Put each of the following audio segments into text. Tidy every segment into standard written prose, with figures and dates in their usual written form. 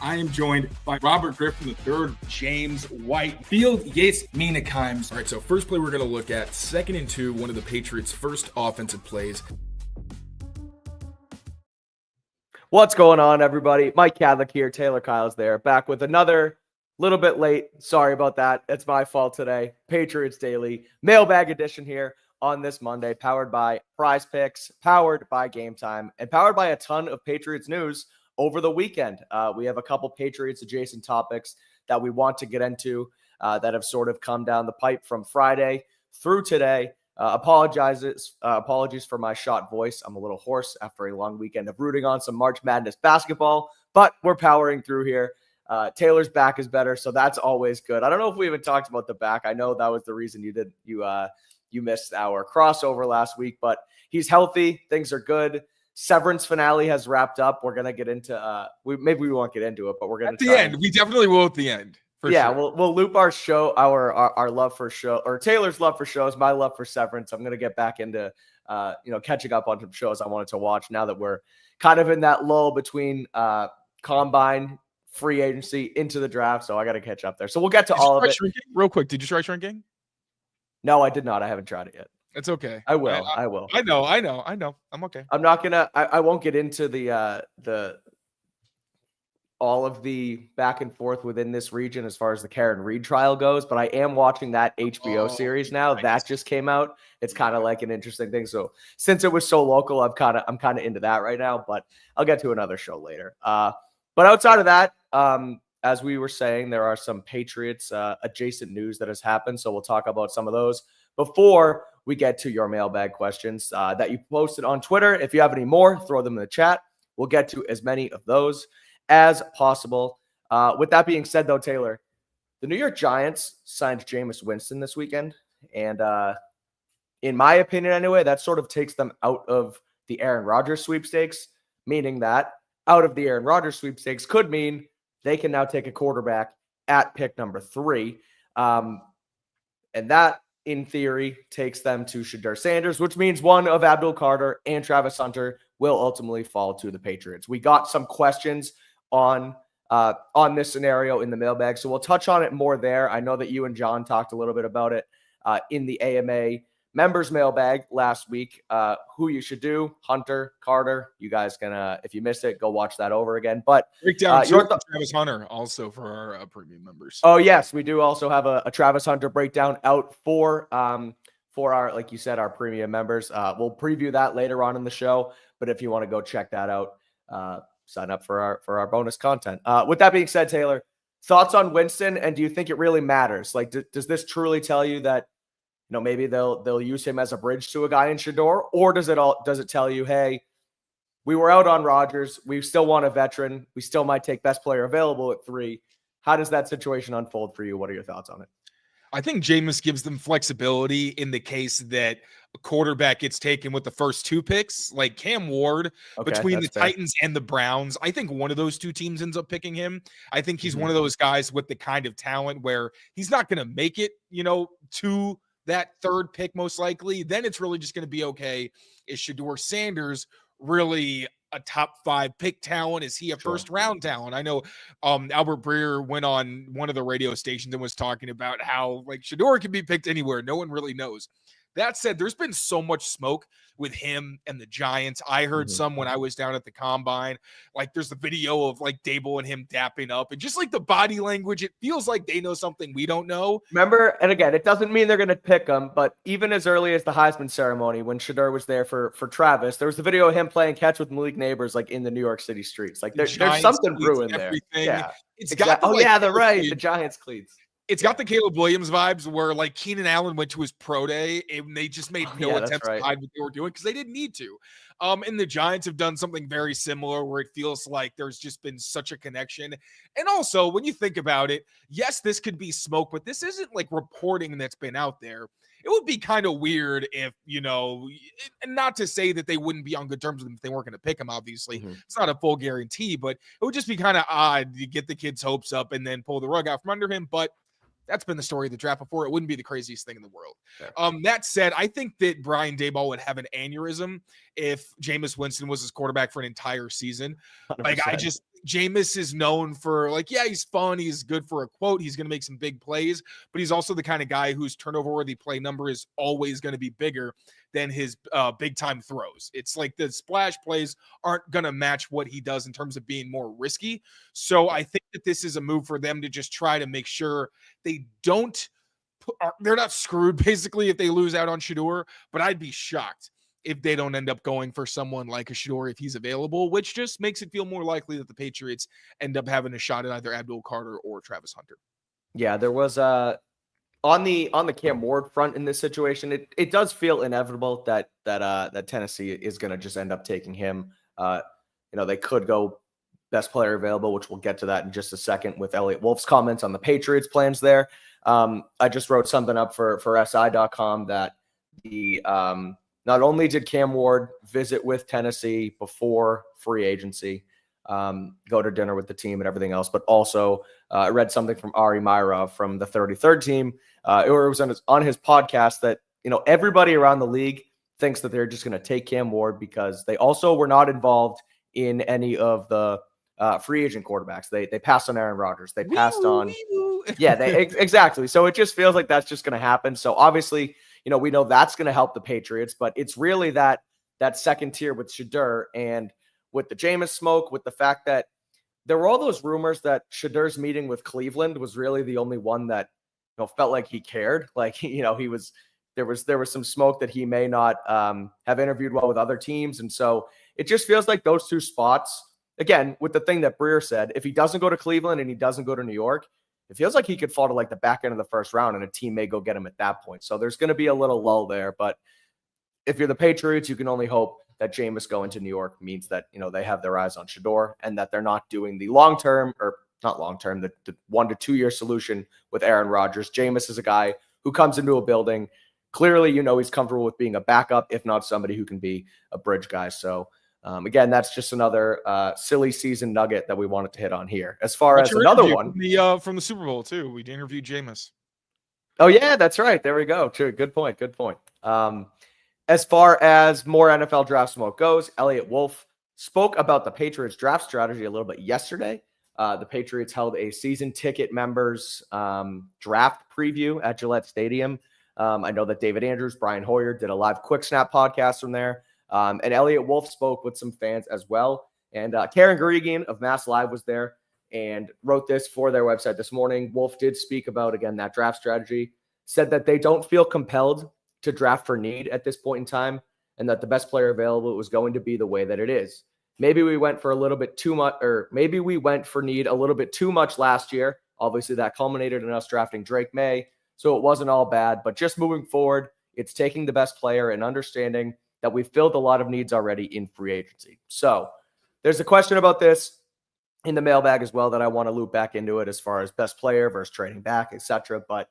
I am joined by Robert Griffin III, James White, Field Yates Meanakeims. All right, so first play we're going to look at, 2nd and 2, one of the Patriots' first offensive plays. What's going on, everybody? Mike Kadlick here. Taylor Kyle's there. Back with another little bit late. Sorry about that. It's my fault today. Patriots Daily Mailbag edition here on this Monday, powered by PrizePicks, powered by Game Time, and powered by a ton of Patriots news over the weekend. We have a couple Patriots adjacent topics that we want to get into that have sort of come down the pipe from Friday through today. Apologies for my shot voice. I'm a little hoarse after a long weekend of rooting on some March Madness basketball, but we're powering through here. Taylor's back is better, so that's always good. I don't know if we even talked about the back. I know that was the reason you missed our crossover last week, but he's healthy. Things are good. Severance finale has wrapped up. We're gonna get into maybe we won't get into it, but we're gonna at the end. We definitely will at the end. Yeah, sure. we'll loop our show, our love for show, or Taylor's love for shows, my love for Severance. I'm gonna get back into catching up on some shows I wanted to watch now that we're kind of in that lull between combine, free agency, into the draft. So I got to catch up there. So we'll get to all of it real quick. Did you try shrinking? No, I did not. I haven't tried it yet. It's okay. I will. I will. I know. I'm okay. I'm not gonna. I won't get into the all of the back and forth within this region as far as the Karen Reed trial goes, but I am watching that HBO series now. Nice. That just came out. It's kind of like an interesting thing. So since it was so local, I'm kind of into that right now. But I'll get to another show later. But outside of that, as we were saying, there are some Patriots adjacent news that has happened. So we'll talk about some of those before we get to your mailbag questions that you posted on Twitter. If you have any more, throw them in the chat. We'll get to as many of those as possible. With that being said, though, Taylor, the New York Giants signed Jameis Winston this weekend. And in my opinion, anyway, that sort of takes them out of the Aaron Rodgers sweepstakes, meaning that out of the Aaron Rodgers sweepstakes could mean they can now take a quarterback at pick number 3. And that, in theory, takes them to Shedeur Sanders, which means one of Abdul Carter and Travis Hunter will ultimately fall to the Patriots. We got some questions on this scenario in the mailbag, so we'll touch on it more there. I know that you and John talked a little bit about it in the AMA members mailbag last week. Who you should do, Hunter, Carter. You guys can, if you missed it, go watch that over again. But breakdown Travis Hunter also for our premium members. Oh yes, we do also have a Travis Hunter breakdown out for our, like you said, our premium members. We'll preview that later on in the show. But if you want to go check that out, sign up for our bonus content. With that being said, Taylor, thoughts on Winston, and do you think it really matters? Like, does this truly tell you that maybe they'll use him as a bridge to a guy in Shedeur, or does it tell you, hey, we were out on Rodgers, we still want a veteran, we still might take best player available at 3? How does that situation unfold for you? What are your thoughts on it? I think Jameis gives them flexibility in the case that a quarterback gets taken with the first 2 picks, like Cam Ward, between the Titans and the Browns. I think one of those 2 teams ends up picking him. I think he's one of those guys with the kind of talent where he's not going to make it, to that 3rd pick most likely. Then it's really just going to be, okay, is Shedeur Sanders really a top 5 pick talent? Is he a first round talent? I know Albert Breer went on one of the radio stations and was talking about how like Shedeur can be picked anywhere. No one really knows. That said, there's been so much smoke with him and the Giants. I heard some when I was down at the combine. Like there's the video of like Dable and him dapping up, and just like the body language, it feels like they know something we don't know. Remember, and again, it doesn't mean they're going to pick him, but even as early as the Heisman ceremony, when Shedeur was there for Travis, there was the video of him playing catch with Malik Neighbors, like in the New York City streets. Like there's something brewing there. Yeah, it's got. The Giants cleats. It's got the Caleb Williams vibes where like Keenan Allen went to his pro day and they just made no attempts to hide what they were doing because they didn't need to. And the Giants have done something very similar where it feels like there's just been such a connection. And also when you think about it, yes, this could be smoke, but this isn't like reporting that's been out there. It would be kind of weird if, and not to say that they wouldn't be on good terms with him if they weren't going to pick him, obviously. It's not a full guarantee, but it would just be kind of odd to get the kid's hopes up and then pull the rug out from under him. But that's been the story of the draft before. It wouldn't be the craziest thing in the world. Sure. That said, I think that Brian Daboll would have an aneurysm if Jameis Winston was his quarterback for an entire season. 100%. Like Jameis is known for like, yeah, he's fun. He's good for a quote. He's going to make some big plays, but he's also the kind of guy whose turnover-worthy play number is always going to be bigger than his big-time throws. It's like the splash plays aren't going to match what he does in terms of being more risky. So I think that this is a move for them to just try to make sure they don't they're not screwed basically if they lose out on Shedeur, but I'd be shocked if they don't end up going for someone like a Shedeur if he's available, which just makes it feel more likely that the Patriots end up having a shot at either Abdul Carter or Travis Hunter. Yeah, there was on the Cam Ward front in this situation, it does feel inevitable that Tennessee is going to just end up taking him. They could go best player available, which we'll get to that in just a second with Eliot Wolf's comments on the Patriots plans there. I just wrote something up for SI.com that not only did Cam Ward visit with Tennessee before free agency, go to dinner with the team and everything else, but also I read something from Ari Meirov from the 33rd team. It was on his podcast that, everybody around the league thinks that they're just going to take Cam Ward because they also were not involved in any of the free agent quarterbacks. They passed on Aaron Rodgers. They passed on. Yeah, exactly. So it just feels like that's just going to happen. So obviously, we know that's going to help the Patriots, but it's really that second tier with Shedeur and with the Jameis smoke, with the fact that there were all those rumors that Shedeur's meeting with Cleveland was really the only one that felt like he cared. Like, there was some smoke that he may not have interviewed well with other teams. And so it just feels like those two spots, again, with the thing that Breer said, if he doesn't go to Cleveland and he doesn't go to New York, it feels like he could fall to like the back end of the first round and a team may go get him at that point. So there's going to be a little lull there. But if you're the Patriots, you can only hope that Jameis going to New York means that, they have their eyes on Shedeur and that they're not doing the long-term or not long-term, the 1 to 2 year solution with Aaron Rodgers. Jameis is a guy who comes into a building. Clearly, he's comfortable with being a backup, if not somebody who can be a bridge guy. So again, that's just another silly season nugget that we wanted to hit on here. As far as another one from the Super Bowl too, we interviewed Jameis. Oh yeah, that's right. There we go. True. Good point. As far as more NFL draft smoke goes, Eliot Wolf spoke about the Patriots draft strategy a little bit yesterday. The Patriots held a season ticket members draft preview at Gillette Stadium. I know that David Andrews, Brian Hoyer did a live quick snap podcast from there. And Eliot Wolf spoke with some fans as well. And Karen Guregian of Mass Live was there and wrote this for their website this morning. Wolf did speak about, again, that draft strategy, said that they don't feel compelled to draft for need at this point in time, and that the best player available was going to be the way that it is. Maybe we went for a little bit too much, or maybe we went for need a little bit too much last year. Obviously, that culminated in us drafting Drake May, so it wasn't all bad. But just moving forward, it's taking the best player and understanding that we've filled a lot of needs already in free agency. So there's a question about this in the mailbag as well that I want to loop back into it as far as best player versus trading back, etc. But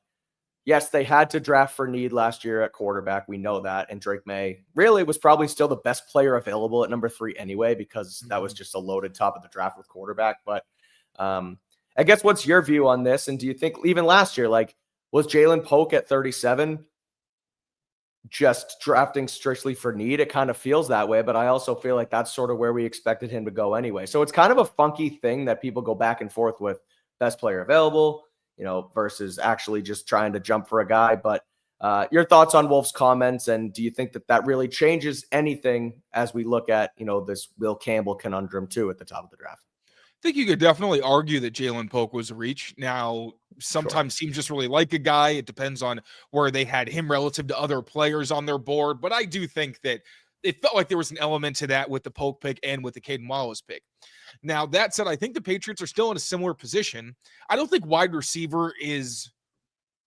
yes, they had to draft for need last year at quarterback. We know that. And Drake May really was probably still the best player available at number 3 anyway, because that was just a loaded top of the draft with quarterback. But I guess what's your view on this? And do you think even last year, like, was Jalen Polk at 37 just drafting strictly for need? It kind of feels that way, but I also feel like that's sort of where we expected him to go anyway. So it's kind of a funky thing that people go back and forth with best player available, versus actually just trying to jump for a guy. But your thoughts on Wolf's comments, and do you think that really changes anything as we look at, this Will Campbell conundrum too at the top of the draft? I think you could definitely argue that Jalen Polk was a reach. Now, sometimes teams just really like a guy. It depends on where they had him relative to other players on their board. But I do think that it felt like there was an element to that with the Polk pick and with the Caden Wallace pick. Now, that said, I think the Patriots are still in a similar position. I don't think wide receiver is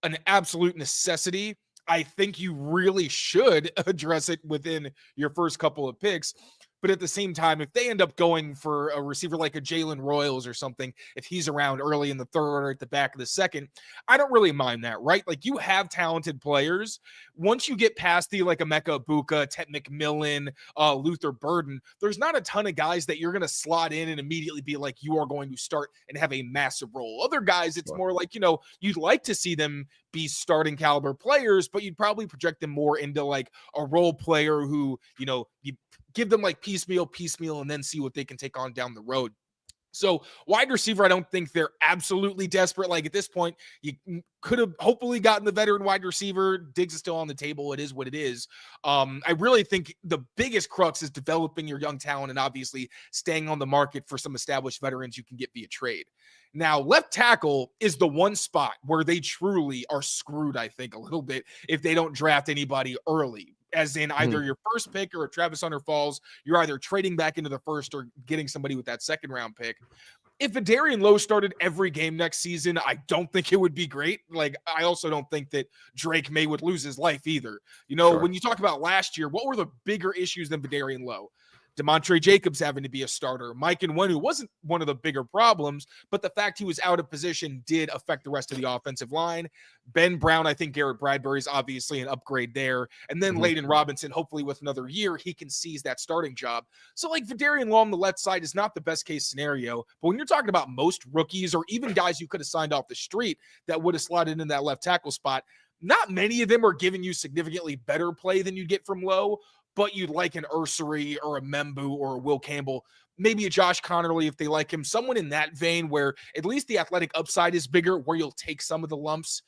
an absolute necessity. I think you really should address it within your first couple of picks. But at the same time, if they end up going for a receiver like a Jalen Royals or something, if he's around early in the third or at the back of the second, I don't really mind that, right? Like, you have talented players. Once you get past the like Emeka Ibuka, Ted McMillan, Luther Burden, there's not a ton of guys that you're going to slot in and immediately be like, you are going to start and have a massive role. Other guys, it's more like, you'd like to see them be starting caliber players, but you'd probably project them more into like a role player who, you give them like piecemeal, and then see what they can take on down the road. So wide receiver, I don't think they're absolutely desperate. Like at this point, you could have hopefully gotten the veteran wide receiver. Diggs is still on the table. It is what it is. I really think the biggest crux is developing your young talent and obviously staying on the market for some established veterans you can get via trade. Now, left tackle is the one spot where they truly are screwed, I think, a little bit if they don't draft anybody early. As in either your first pick or if Travis Hunter falls, you're either trading back into the first or getting somebody with that second round pick. If Adarian Lowe started every game next season, I don't think it would be great. Like, I also don't think that Drake May would lose his life either. You know, when you talk about last year, what were the bigger issues than Adarian Lowe? DeMontre Jacobs having to be a starter. Mike Nwenu wasn't one of the bigger problems, but the fact he was out of position did affect the rest of the offensive line. Ben Brown, I think Garrett Bradbury is obviously an upgrade there. And then Layden Robinson, hopefully with another year, he can seize that starting job. So like Vidarian Lowe on the left side is not the best case scenario, but when you're talking about most rookies or even guys you could have signed off the street that would have slotted in that left tackle spot, not many of them are giving you significantly better play than you get from Lowe, but you'd like an Ursary or a Membu or a Will Campbell, maybe a Josh Connerly if they like him, someone in that vein where at least the athletic upside is bigger, where you'll take some of the lumps.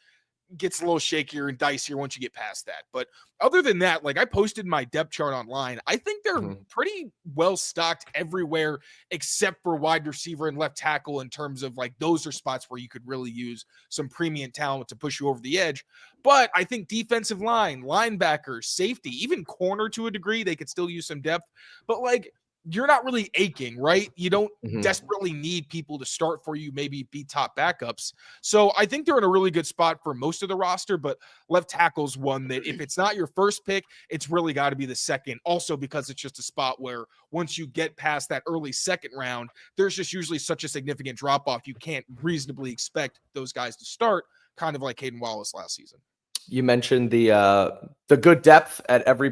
Gets a little shakier and dicier once you get past that. But other than that, like I posted my depth chart online, I think they're pretty well stocked everywhere except for wide receiver and left tackle in terms of like those are spots where you could really use some premium talent to push you over the edge. But I think defensive line, linebacker, safety, even corner to a degree, they could still use some depth. But like you're not really aching, right? You don't desperately need people to start for you, maybe be top backups. So I think they're in a really good spot for most of the roster, but left tackle's one that if it's not your first pick, it's really got to be the second. Also because it's just a spot where once you get past that early second round, there's just usually such a significant drop-off. You can't reasonably expect those guys to start, kind of like Hayden Wallace last season. You mentioned the good depth at every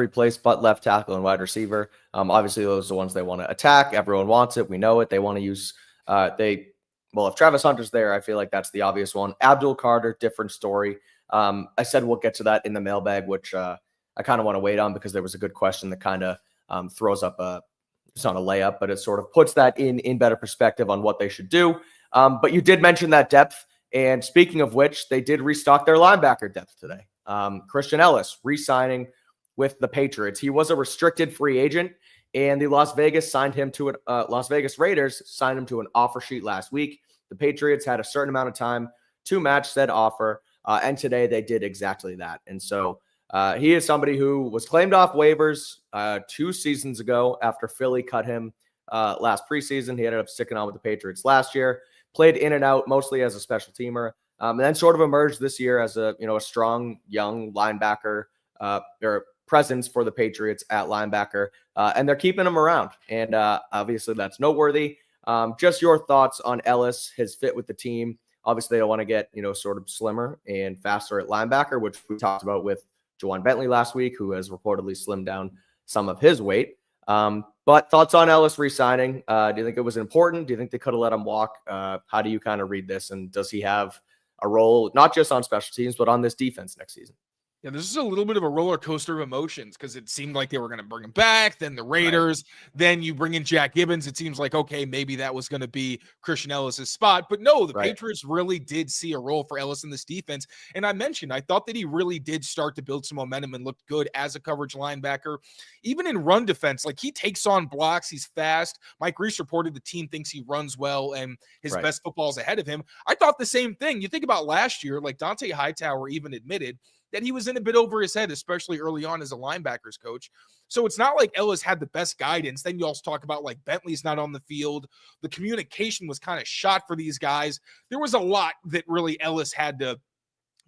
place but left tackle and wide receiver. Obviously, those are the ones they want to attack. Everyone wants it. We know it. They want to use if Travis Hunter's there, I feel like that's the obvious one. Abdul Carter, different story. I said we'll get to that in the mailbag, which I kind of want to wait on because there was a good question that kind of throws up it's not a layup, but it sort of puts that in better perspective on what they should do. But you did mention that depth. And speaking of which, they did restock their linebacker depth today. Christian Elliss re-signing with the Patriots. He was a restricted free agent, and the Las Vegas Raiders signed him to an offer sheet last week. The Patriots had a certain amount of time to match said offer, and today they did exactly that. And so he is somebody who was claimed off waivers 2 seasons ago after Philly cut him last preseason. He ended up sticking on with the Patriots last year. Played in and out mostly as a special teamer, and then sort of emerged this year as a strong young linebacker or presence for the Patriots at linebacker, and they're keeping him around. And obviously that's noteworthy. Just your thoughts on Ellis, his fit with the team. Obviously, they want to get sort of slimmer and faster at linebacker, which we talked about with Juwan Bentley last week, who has reportedly slimmed down some of his weight. But thoughts on Ellis re-signing? Do you think it was important? Do you think they could have let him walk? How do you kind of read this? And does he have a role, not just on special teams, but on this defense next season? Yeah, this is a little bit of a roller coaster of emotions because it seemed like they were going to bring him back. Then the Raiders, then you bring in Jack Gibbons. It seems like, okay, maybe that was going to be Christian Ellis' spot. But no, the Patriots really did see a role for Ellis in this defense. And I mentioned, I thought that he really did start to build some momentum and looked good as a coverage linebacker. Even in run defense, like he takes on blocks. He's fast. Mike Reese reported the team thinks he runs well and his best football is ahead of him. I thought the same thing. You think about last year, like Dante Hightower even admitted that he was in a bit over his head, especially early on as a linebackers coach. So it's not like Ellis had the best guidance. Then you also talk about like Bentley's not on the field. The communication was kind of shot for these guys. There was a lot that really Ellis had to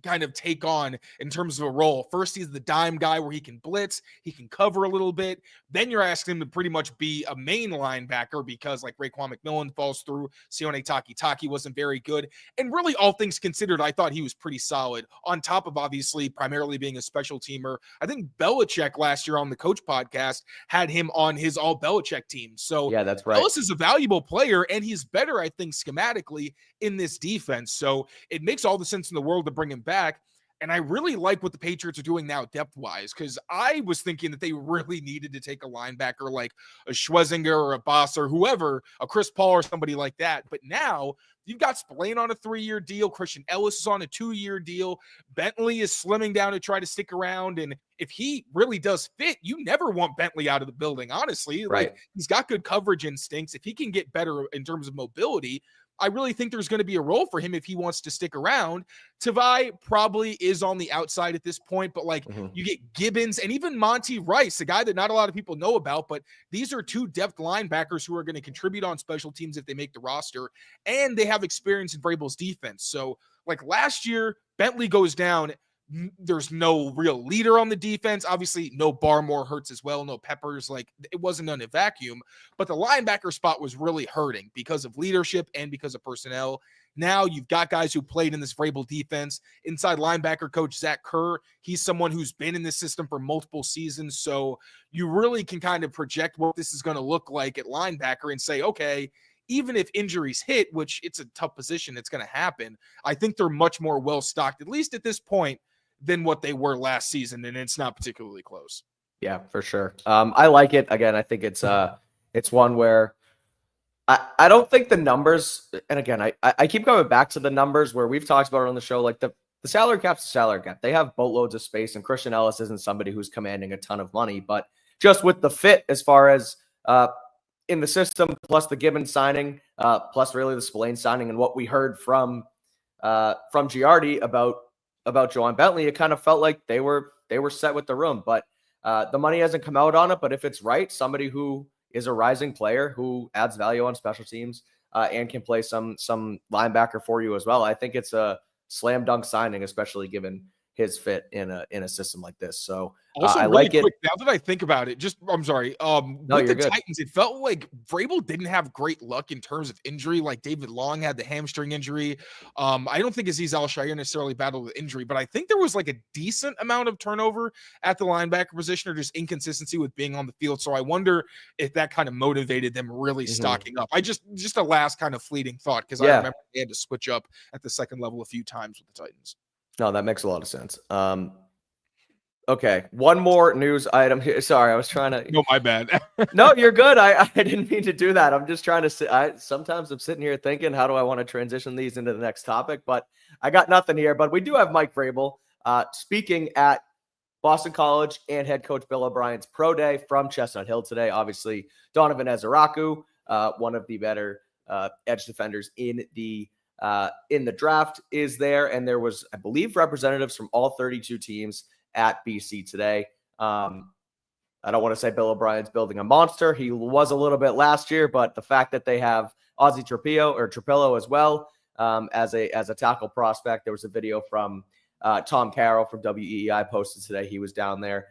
kind of take on in terms of a role. First, he's the dime guy where he can blitz, he can cover a little bit. Then you're asking him to pretty much be a main linebacker because like Raekwon McMillan falls through. Sione Takitaki wasn't very good. And really all things considered, I thought he was pretty solid on top of obviously primarily being a special teamer. I think Belichick last year on the Coach podcast had him on his all Belichick team. So yeah, that's right. Ellis is a valuable player and he's better, I think, schematically in this defense. So it makes all the sense in the world to bring him back. And I really like what the Patriots are doing now depth-wise, because I was thinking that they really needed to take a linebacker like a Schwezinger or a Boss or whoever, a Chris Paul or somebody like that. But now you've got Spillane on a 3-year deal. Christian Elliss is on a 2-year deal. Bentley is slimming down to try to stick around. And if he really does fit, you never want Bentley out of the building, honestly. Right. Like, he's got good coverage instincts. If he can get better in terms of mobility, I really think there's going to be a role for him if he wants to stick around. Tavai probably is on the outside at this point, but like you get Gibbons and even Monty Rice, a guy that not a lot of people know about, but these are 2 depth linebackers who are going to contribute on special teams if they make the roster, and they have experience in Vrabel's defense. So like last year, Bentley goes down. There's no real leader on the defense. Obviously, no Barmore hurts as well. No Peppers. Like, it wasn't in a vacuum, but the linebacker spot was really hurting because of leadership and because of personnel. Now you've got guys who played in this Vrabel defense. Inside linebacker coach Zach Kerr, he's someone who's been in this system for multiple seasons. So you really can kind of project what this is going to look like at linebacker and say, okay, even if injuries hit, which it's a tough position, it's going to happen. I think they're much more well-stocked, at least at this point, than what they were last season, and it's not particularly close. Yeah, for sure. I like it. Again, I think it's one where I don't think the numbers, and again, I keep coming back to the numbers where we've talked about it on the show, like the salary cap's the salary cap. They have boatloads of space, and Christian Elliss isn't somebody who's commanding a ton of money, but just with the fit as far as in the system, plus the Gibbons signing, plus really the Spillane signing, and what we heard from Giardi about Joanne Bentley, it kind of felt like they were set with the room, but the money hasn't come out on it. But if it's right, somebody who is a rising player who adds value on special teams and can play some linebacker for you as well, I think it's a slam dunk signing, especially given his fit in a system like this. So also, I really like quick, it. Now that I think about it, I'm sorry. With the Titans, it felt like Vrabel didn't have great luck in terms of injury. Like David Long had the hamstring injury. I don't think Azeez Al-Shaair necessarily battled with injury, but I think there was like a decent amount of turnover at the linebacker position or just inconsistency with being on the field. So I wonder if that kind of motivated them really stocking up. Just a last kind of fleeting thought, because I remember they had to switch up at the second level a few times with the Titans. No, that makes a lot of sense. Okay, one more news item here. Sorry, I was trying to. No, my bad. No, you're good. I didn't mean to do that. I'm just trying to. Sometimes I'm sitting here thinking, how do I want to transition these into the next topic? But I got nothing here. But we do have Mike Vrabel speaking at Boston College and head coach Bill O'Brien's pro day from Chestnut Hill today. Obviously, Donovan Ezeraku, one of the better edge defenders in the draft, is there, and there was, I believe, representatives from all 32 teams at BC today. I don't want to say Bill O'Brien's building a monster. He was a little bit last year, but the fact that they have Ozzie Trapillo as well as a tackle prospect. There was a video from Tom Carroll from WEEI posted today. He was down there.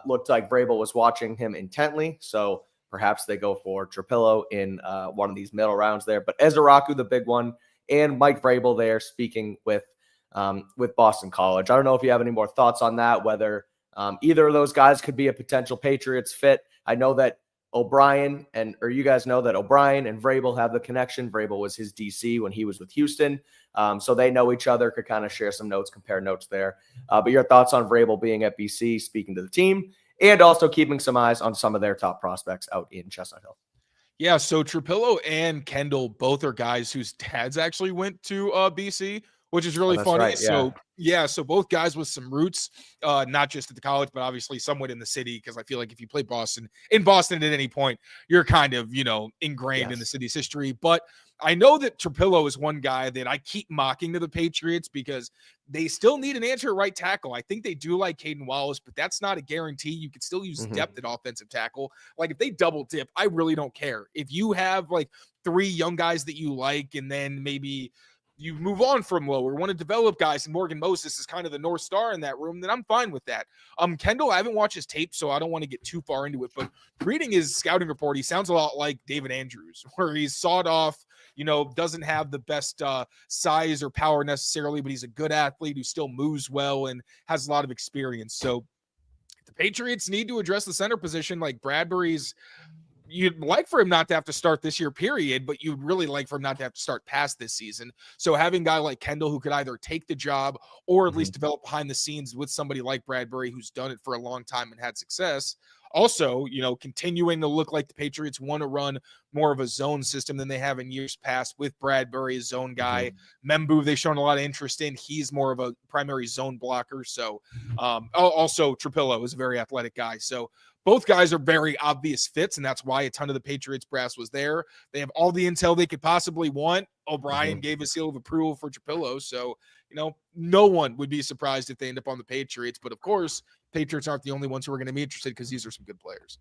Looked like Vrabel was watching him intently, so perhaps they go for Trapillo in one of these middle rounds there. But Ezeraku, the big one, and Mike Vrabel there speaking with Boston College. I don't know if you have any more thoughts on that, whether either of those guys could be a potential Patriots fit. I know that you guys know that O'Brien and Vrabel have the connection. Vrabel was his DC when he was with Houston. So they know each other, could kind of share some notes, compare notes there. But your thoughts on Vrabel being at BC, speaking to the team, and also keeping some eyes on some of their top prospects out in Chestnut Hill. Yeah, so Trapillo and Kendall both are guys whose dads actually went to BC, which is really funny. Right, so both guys with some roots, not just at the college, but obviously somewhat in the city, because I feel like if you play in Boston at any point, you're kind of, ingrained in the city's history. But I know that Trapillo is one guy that I keep mocking to the Patriots because they still need an answer at right tackle. I think they do like Caden Wallace, but that's not a guarantee. You could still use depth at offensive tackle. Like, if they double dip, I really don't care. If you have like 3 young guys that you like, and then maybe you move on from lower, want to develop guys, and Morgan Moses is kind of the North Star in that room, then I'm fine with that. Kendall, I haven't watched his tape, so I don't want to get too far into it, but reading his scouting report, he sounds a lot like David Andrews, where he's sawed off, doesn't have the best size or power necessarily, but he's a good athlete who still moves well and has a lot of experience. So the Patriots need to address the center position. Like, Bradbury's you'd like for him not to have to start this year, period, but you'd really like for him not to have to start past this season. So having a guy like Kendall who could either take the job or at least develop behind the scenes with somebody like Bradbury who's done it for a long time and had success. Also, continuing to look like the Patriots want to run more of a zone system than they have in years past with Bradbury, a zone guy. Membu, they've shown a lot of interest in. He's more of a primary zone blocker. So also Trapillo is a very athletic guy. So both guys are very obvious fits, and that's why a ton of the Patriots brass was there. They have all the intel they could possibly want. O'Brien gave a seal of approval for Trapillo. So, no one would be surprised if they end up on the Patriots. But, of course, Patriots aren't the only ones who are going to be interested because these are some good players.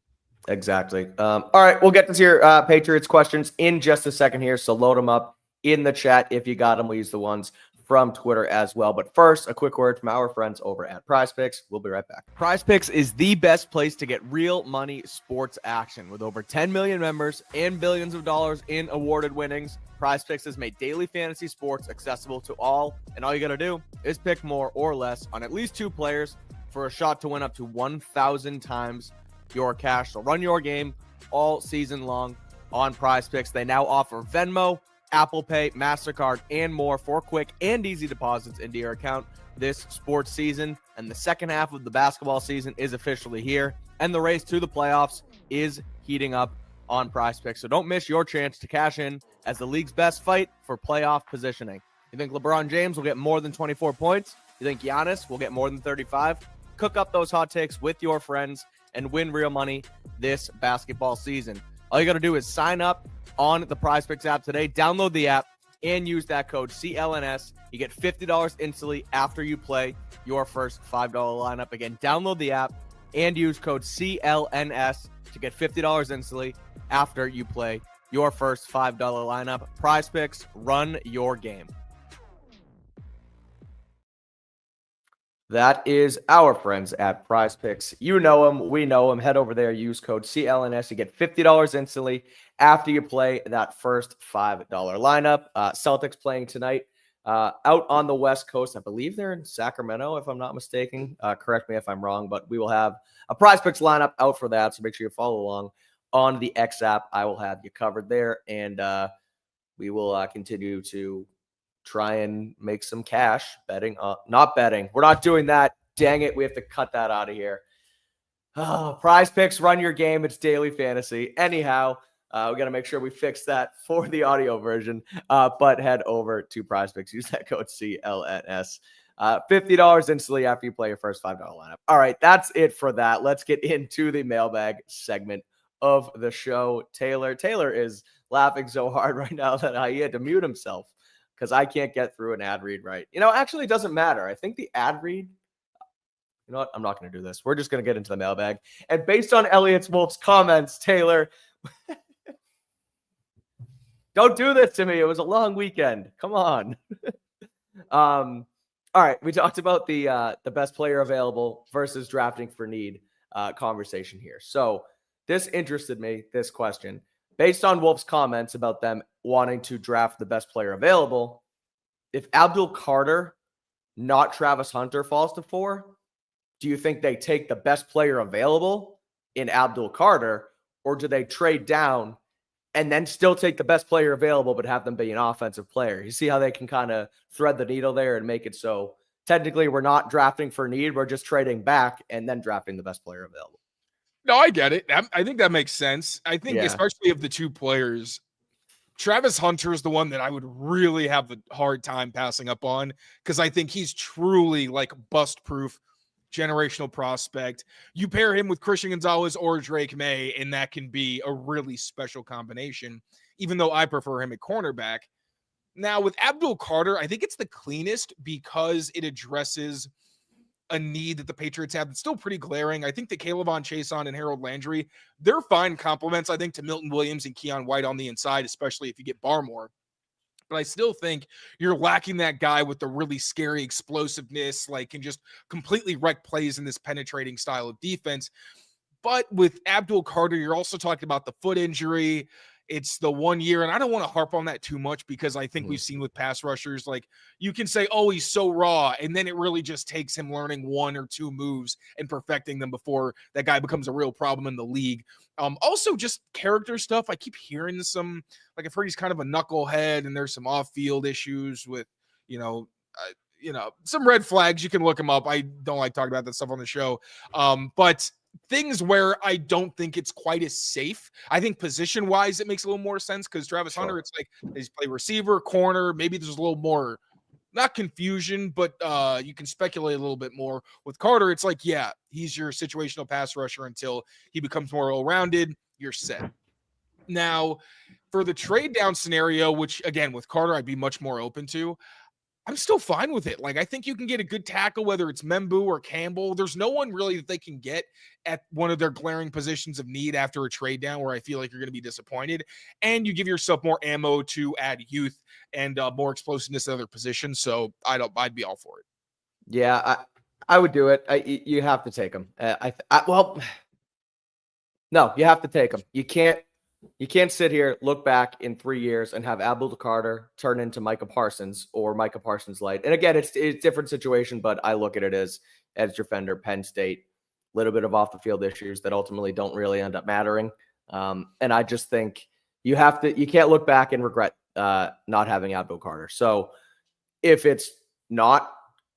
Exactly. All right, we'll get to your Patriots questions in just a second here, so load them up in the chat if you got them. We'll use the ones from Twitter as well. But first, a quick word from our friends over at PrizePicks. We'll be right back. PrizePicks is the best place to get real money sports action. With over 10 million members and billions of dollars in awarded winnings, PrizePicks has made daily fantasy sports accessible to all, and all you got to do is pick more or less on at least 2 players for a shot to win up to 1,000 times your cash. So run your game all season long on PrizePicks. They now offer Venmo, Apple Pay, MasterCard, and more for quick and easy deposits into your account this sports season. And the second half of the basketball season is officially here, and the race to the playoffs is heating up on PrizePicks. So don't miss your chance to cash in as the league's best fight for playoff positioning. You think LeBron James will get more than 24 points? You think Giannis will get more than 35? Cook up those hot takes with your friends and win real money this basketball season. All you got to do is sign up on the PrizePicks app today. Download the app and use that code CLNS. You get $50 instantly after you play your first $5 lineup. Again, download the app and use code CLNS to get $50 instantly after you play your first $5 lineup. PrizePicks, run your game. That is our friends at PrizePicks. You know them. We know them. Head over there. Use code CLNS. You get $50 instantly after you play that first $5 lineup. Celtics playing tonight out on the West Coast. I believe they're in Sacramento, if I'm not mistaken. Correct me if I'm wrong, but we will have a PrizePicks lineup out for that, so make sure you follow along on the X app. I will have you covered there, and we will continue to try and make some cash betting. Not betting. We're not doing that. Dang it. We have to cut that out of here. Oh, PrizePicks, run your game. It's daily fantasy. Anyhow, we got to make sure we fix that for the audio version. But head over to PrizePicks. Use that code CLNS. $50 instantly after you play your first $5 lineup. All right, that's it for that. Let's get into the mailbag segment of the show. Taylor is laughing so hard right now that he had to mute himself because I can't get through an ad read right. Actually, it doesn't matter. I think the ad read, you know what? I'm not going to do this. We're just going to get into the mailbag. And based on Eliot Wolf's comments, Taylor, don't do this to me. It was a long weekend. Come on. All right. We talked about the best player available versus drafting for need conversation here. So this interested me, this question. Based on Wolf's comments about them wanting to draft the best player available, if Abdul Carter, not Travis Hunter, falls to 4, do you think they take the best player available in Abdul Carter, or do they trade down and then still take the best player available but have them be an offensive player? You see how they can kind of thread the needle there and make it so technically we're not drafting for need, we're just trading back and then drafting the best player available. No, I get it. I think that makes sense. I think especially of the two players, Travis Hunter is the one that I would really have a hard time passing up on because I think he's truly like bust-proof generational prospect. You pair him with Christian Gonzalez or Drake May, and that can be a really special combination, even though I prefer him at cornerback. Now, with Abdul Carter, I think it's the cleanest because it addresses a need that the Patriots have that's still pretty glaring. I think that Kayvon Chason and Harold Landry, they're fine compliments, I think, to Milton Williams and Keon White on the inside, especially if you get Barmore. But I still think you're lacking that guy with the really scary explosiveness, like can just completely wreck plays in this penetrating style of defense. But with Abdul Carter, you're also talking about the foot injury. it's the 1 year, and I don't want to harp on that too much because I think we've seen with pass rushers, like you can say, oh, he's so raw, and then it really just takes him learning 1 or 2 moves and perfecting them before that guy becomes a real problem in the league. Also just character stuff. I keep hearing some, like I've heard he's kind of a knucklehead, and there's some off-field issues with, some red flags. You can look him up. I don't like talking about that stuff on the show. But things where I don't think it's quite as safe. I think position-wise, it makes a little more sense because Travis Hunter, it's like he's play receiver, corner. Maybe there's a little more, not confusion, but you can speculate a little bit more. With Carter, it's like, yeah, he's your situational pass rusher until he becomes more well-rounded. You're set. Now, for the trade down scenario, which, again, with Carter, I'd be much more open to, I'm still fine with it. Like, I think you can get a good tackle, whether it's Membu or Campbell. There's no one really that they can get at one of their glaring positions of need after a trade down where I feel like you're going to be disappointed. And you give yourself more ammo to add youth and more explosiveness at other positions. So I'd be all for it. Yeah, I would do it. You have to take him. No, you have to take him. You can't sit here, look back in 3 years and have Abdul Carter turn into Micah Parsons or Micah Parsons light. And again, it's a different situation, but I look at it as edge defender, Penn State, a little bit of off the field issues that ultimately don't really end up mattering. And I just think you can't look back and regret not having Abdul Carter. So if it's not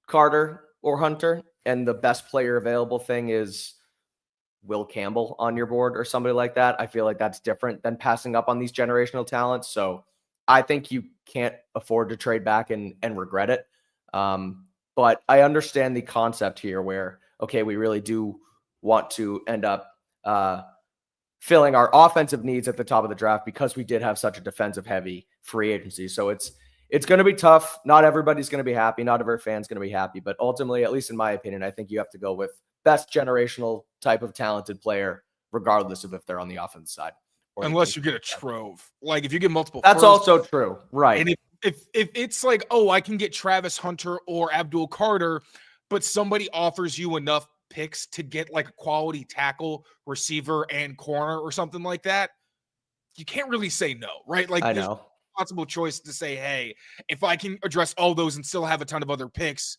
Carter or Hunter and the best player available thing is Will Campbell on your board or somebody like that, I feel like that's different than passing up on these generational talents. So I think you can't afford to trade back and regret it. But I understand the concept here where, okay, we really do want to end up filling our offensive needs at the top of the draft because we did have such a defensive heavy free agency. So it's going to be tough. Not everybody's going to be happy. Not every fan's going to be happy, but ultimately, at least in my opinion, I think you have to go with best generational type of talented player, regardless of if they're on the offense side. Unless you get a trove. Like if you get multiple That's firsts, also true. Right. And if it's like, oh, I can get Travis Hunter or Abdul Carter, but somebody offers you enough picks to get like a quality tackle, receiver, and corner or something like that, you can't really say no, right? Like I there's know. a possible choice to say, hey, if I can address all those and still have a ton of other picks,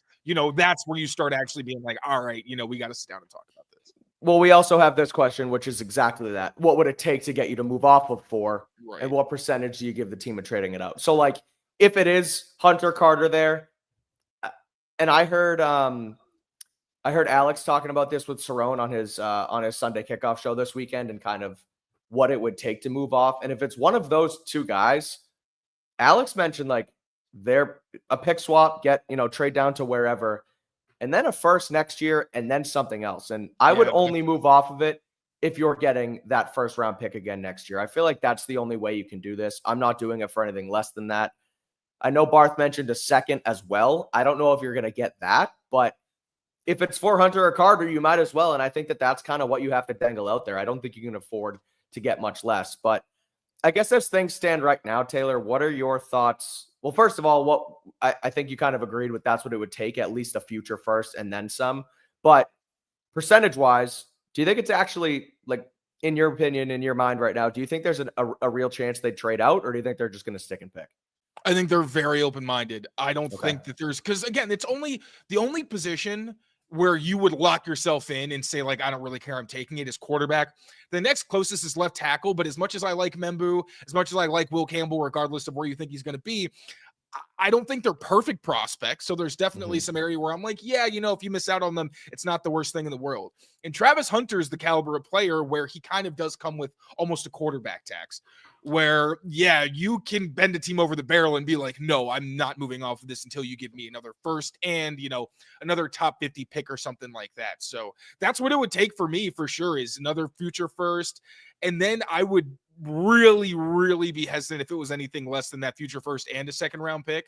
that's where you start actually being like, all right, we got to sit down and talk about this. Well, we also have this question, which is exactly that. What would it take to get you to move off of 4? Right. And what percentage do you give the team of trading it out? So, like, if it is Hunter Carter there, and I heard Alex talking about this with Cerrone on his Sunday kickoff show this weekend and kind of what it would take to move off. And if it's one of those 2 guys, Alex mentioned like they're a pick swap, trade down to wherever, and then a first next year, and then something else. And I would only move off of it if you're getting that first round pick again next year. I feel like that's the only way you can do this. I'm not doing it for anything less than that. I know Barth mentioned a second as well. I don't know if you're going to get that, but if it's for Hunter or Carter, you might as well. And I think that that's kind of what you have to dangle out there. I don't think you can afford to get much less, but I guess as things stand right now, Taylor, what are your thoughts? Well, first of all, I think you kind of agreed with that's what it would take, at least a future first and then some. But percentage-wise, do you think it's actually, like, in your opinion, in your mind right now, do you think there's a real chance they'd trade out, or do you think they're just going to stick and pick? I think they're very open-minded. I don't think that because, again, it's the only position where you would lock yourself in and say, like, I don't really care, I'm taking it, is quarterback. The next closest is left tackle, but as much as I like Membu, as much as I like Will Campbell, regardless of where you think he's going to be, I don't think they're perfect prospects. So there's definitely some area where I'm like, yeah, if you miss out on them, it's not the worst thing in the world. And Travis Hunter is the caliber of player where he kind of does come with almost a quarterback tax, where, yeah, you can bend a team over the barrel and be like, no, I'm not moving off of this until you give me another first and, another top 50 pick or something like that. So that's what it would take for me, for sure, is another future first. And then I would really, really be hesitant if it was anything less than that future first and a second round pick.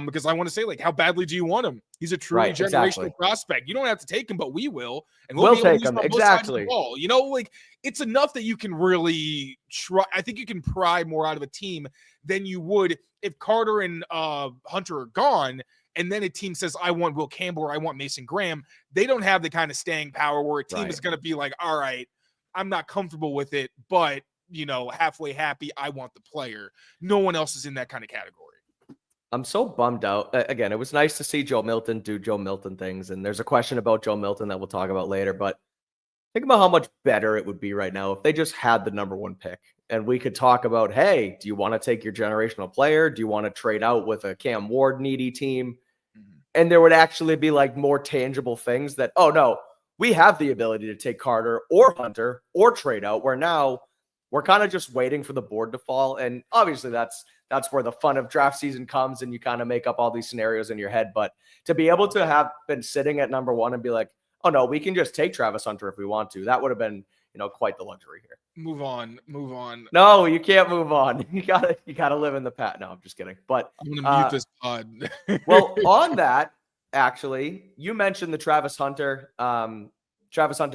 Because I want to say, like, how badly do you want him? He's a truly generational prospect. You don't have to take him, but we will. And we'll take him. Exactly. Like, it's enough that you can really try. I think you can pry more out of a team than you would if Carter and Hunter are gone. And then a team says, I want Will Campbell or I want Mason Graham. They don't have the kind of staying power where a team is going to be like, all right, I'm not comfortable with it, but halfway happy. I want the player. No one else is in that kind of category. I'm so bummed out. Again, it was nice to see Joe Milton do Joe Milton things. And there's a question about Joe Milton that we'll talk about later. But think about how much better it would be right now if they just had the number 1 pick. And we could talk about, hey, do you want to take your generational player? Do you want to trade out with a Cam Ward needy team? And there would actually be like more tangible things that, oh no, we have the ability to take Carter or Hunter or trade out, where now we're kind of just waiting for the board to fall. And obviously that's where the fun of draft season comes, and you kind of make up all these scenarios in your head. But to be able to have been sitting at number 1 and be like, oh no, we can just take Travis Hunter if we want to, that would have been, quite the luxury here. Move on. No, you can't move on. You gotta live in the past. No, I'm just kidding. But I'm gonna mute this pod. Well, on that, actually, you mentioned the Travis Hunter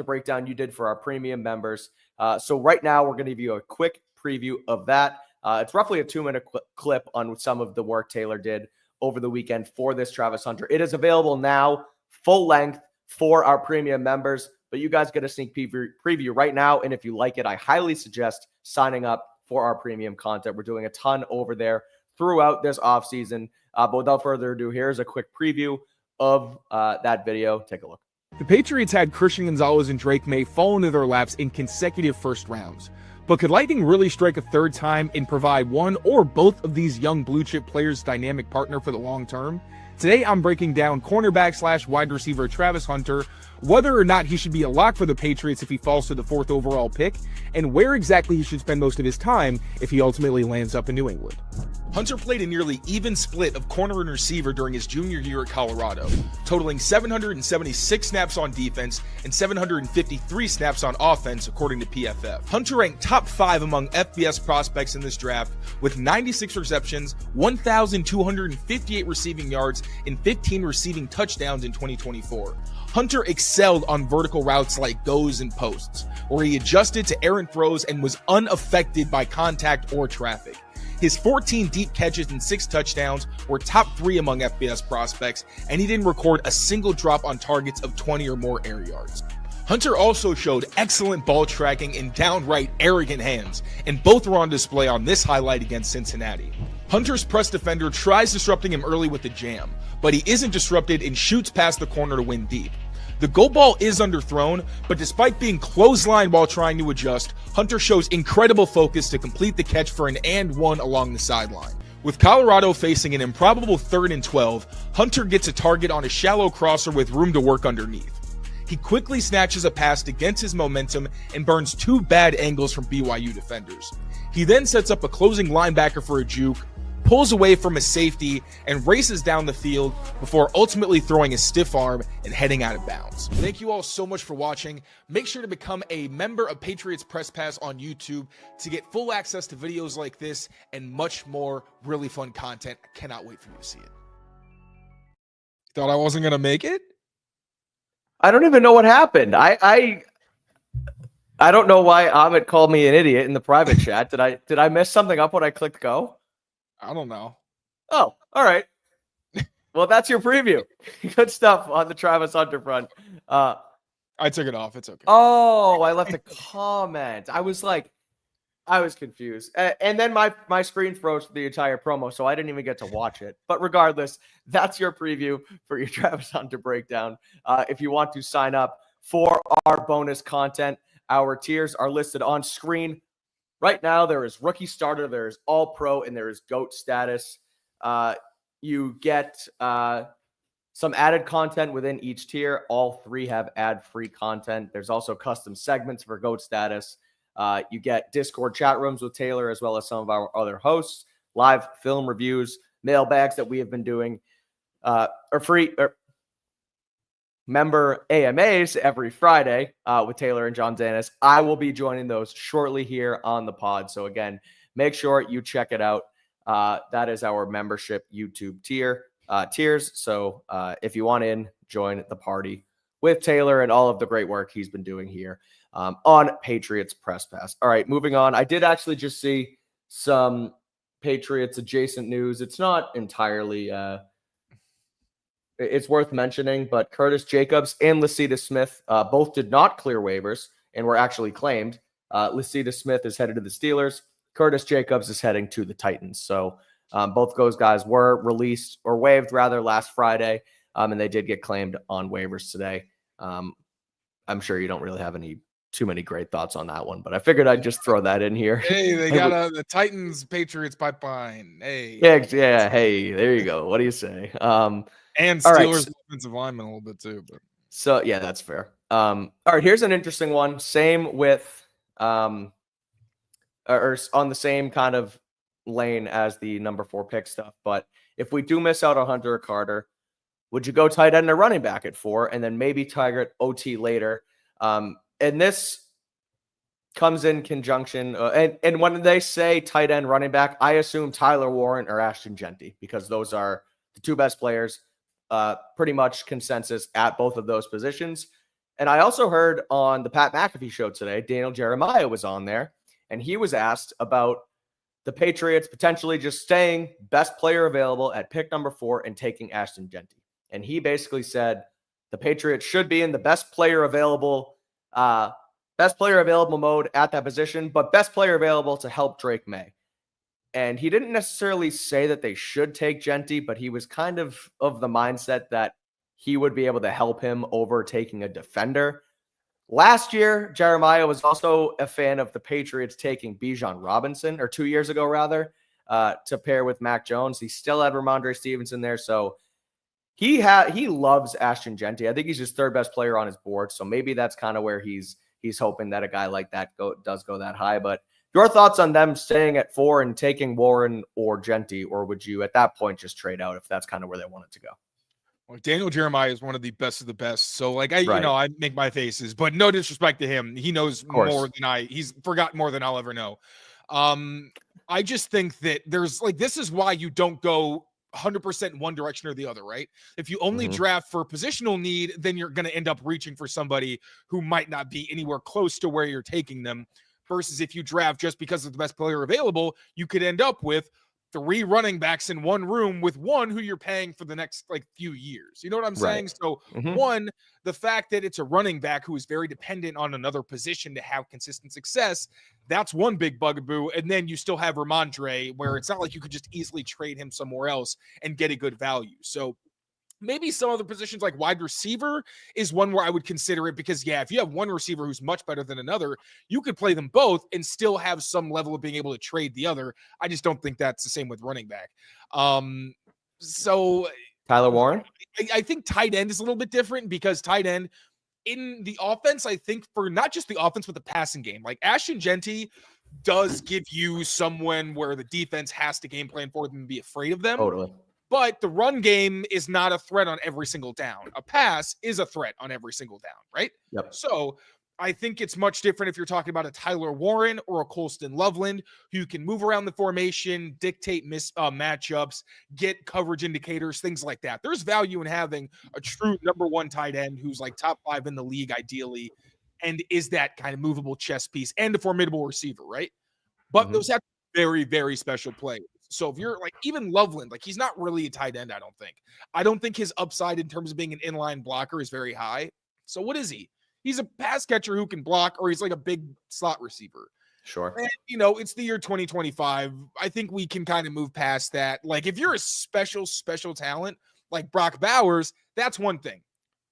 breakdown you did for our premium members. So right now we're going to give you a quick preview of that. It's roughly a 2-minute clip on some of the work Taylor did over the weekend for this Travis Hunter. It is available now, full length, for our premium members, but you guys get a sneak preview right now. And if you like it, I highly suggest signing up for our premium content. We're doing a ton over there throughout this offseason. But without further ado, here's a quick preview of that video. Take a look. The Patriots had Christian Gonzalez and Drake May fall into their laps in consecutive first rounds. But could Lightning really strike a third time and provide one or both of these young blue chip players' dynamic partner for the long term? Today, I'm breaking down cornerback / wide receiver Travis Hunter, whether or not he should be a lock for the Patriots if he falls to the 4th overall pick, and where exactly he should spend most of his time if he ultimately lands up in New England. Hunter played a nearly even split of corner and receiver during his junior year at Colorado, totaling 776 snaps on defense and 753 snaps on offense, according to PFF. Hunter ranked top 5 among FBS prospects in this draft with 96 receptions, 1,258 receiving yards, and 15 receiving touchdowns in 2024. Hunter excelled on vertical routes like goes and posts, where he adjusted to errant throws and was unaffected by contact or traffic. His 14 deep catches and 6 touchdowns were top 3 among FBS prospects, and he didn't record a single drop on targets of 20 or more air yards. Hunter also showed excellent ball tracking and downright arrogant hands, and both were on display on this highlight against Cincinnati. Hunter's press defender tries disrupting him early with a jam, but he isn't disrupted and shoots past the corner to win deep. The go ball is underthrown, but despite being clotheslined while trying to adjust, Hunter shows incredible focus to complete the catch for an and 1 along the sideline. With Colorado facing an improbable 3rd and 12, Hunter gets a target on a shallow crosser with room to work underneath. He quickly snatches a pass against his momentum and burns 2 bad angles from BYU defenders. He then sets up a closing linebacker for a juke, pulls away from a safety, and races down the field before ultimately throwing a stiff arm and heading out of bounds. Thank you all so much for watching. Make sure to become a member of Patriots Press Pass on YouTube to get full access to videos like this and much more really fun content. I cannot wait for you to see it. Thought I wasn't going to make it? I don't even know what happened. I don't know why Amit called me an idiot in the private chat. Did I mess something up when I clicked go? I don't know. Oh, all right. Well, that's your preview. Good stuff on the Travis Hunter front. I took it off. It's okay. Oh, I left a comment. I was confused. And then my screen froze for the entire promo, so I didn't even get to watch it. But regardless, that's your preview for your Travis Hunter breakdown. If you want to sign up for our bonus content, our tiers are listed on screen. Right now, there is rookie starter, there is all pro, and there is GOAT status. You get some added content within each tier. All 3 have ad-free content. There's also custom segments for GOAT status. You get Discord chat rooms with Taylor, as well as some of our other hosts, live film reviews, mailbags that we have been doing, member AMAs every Friday with Taylor and John Dennis. I will be joining those shortly here on the pod. So again, make sure you check it out. That is our membership YouTube tiers. So if you want in, join the party with Taylor and all of the great work he's been doing here on Patriots Press Pass. All right, moving on. I did actually just see some Patriots adjacent news. It's not entirely it's worth mentioning, but Curtis Jacobs and Lacita Smith both did not clear waivers and were actually claimed. Lacita Smith is headed to the Steelers. Curtis Jacobs is heading to the Titans. So both those guys were released or waived rather last Friday, and they did get claimed on waivers today. I'm sure you don't really have too many great thoughts on that one, but I figured I'd just throw that in here. Hey, they got the Titans Patriots pipeline. Hey, yeah. Hey, there you go. What do you say? And Steelers offensive lineman a little bit too, but so yeah, that's fair. All right, here's an interesting one. Same with or on the same kind of lane as the number 4 pick stuff. But if we do miss out on Hunter or Carter, would you go tight end or running back at 4 and then maybe target OT later? And this comes in conjunction. And when they say tight end running back, I assume Tyler Warren or Ashton Genty, because those are the 2 best players, pretty much consensus at both of those positions. And I also heard on the Pat McAfee show today, Daniel Jeremiah was on there, and he was asked about the Patriots potentially just staying best player available at pick number 4 and taking Ashton Genty. And he basically said the Patriots should be in the best player available mode at that position, but best player available to help Drake May. And he didn't necessarily say that they should take Genty, but he was kind of the mindset that he would be able to help him over taking a defender. Last year, Jeremiah was also a fan of the Patriots taking Bijan Robinson, or 2 years ago rather, to pair with Mac Jones. He still had Ramondre Stevenson there, so he loves Ashton Genty. I think he's his 3rd best player on his board, so maybe that's kind of where he's hoping that a guy like that does go that high. But your thoughts on them staying at 4 and taking Warren or Genty, or would you at that point just trade out if that's kind of where they wanted to go? Well, Daniel Jeremiah is one of the best of the best. So like I make my faces, but no disrespect to him. He knows more than he's forgotten more than I'll ever know. I just think that there's this is why you don't go 100% in one direction or the other, right? If you only draft for positional need, then you're going to end up reaching for somebody who might not be anywhere close to where you're taking them. Versus if you draft just because of the best player available, you could end up with 3 running backs in one room with one who you're paying for the next few years. You know what I'm saying? So one, the fact that it's a running back who is very dependent on another position to have consistent success, that's one big bugaboo. And then you still have Ramondre, where it's not like you could just easily trade him somewhere else and get a good value. So maybe some other positions like wide receiver is one where I would consider it, because if you have one receiver who's much better than another, you could play them both and still have some level of being able to trade the other. I just don't think that's the same with running back. So Tyler Warren, I think tight end is a little bit different, because tight end in the offense, I think for not just the offense, but the passing game, like Ashton Genty does give you someone where the defense has to game plan for them and be afraid of them. Totally. But the run game is not a threat on every single down. A pass is a threat on every single down, right? Yep. So I think it's much different if you're talking about a Tyler Warren or a Colston Loveland, who can move around the formation, dictate matchups, get coverage indicators, things like that. There's value in having a true number 1 tight end who's top 5 in the league ideally, and is that kind of movable chess piece and a formidable receiver, right? But those have very, very special players. So if you're even Loveland, he's not really a tight end, I don't think his upside in terms of being an inline blocker is very high. So what is he? He's a pass catcher who can block, or he's a big slot receiver. Sure. And, it's the year 2025. I think we can kind of move past that. If you're a special talent like Brock Bowers, that's one thing.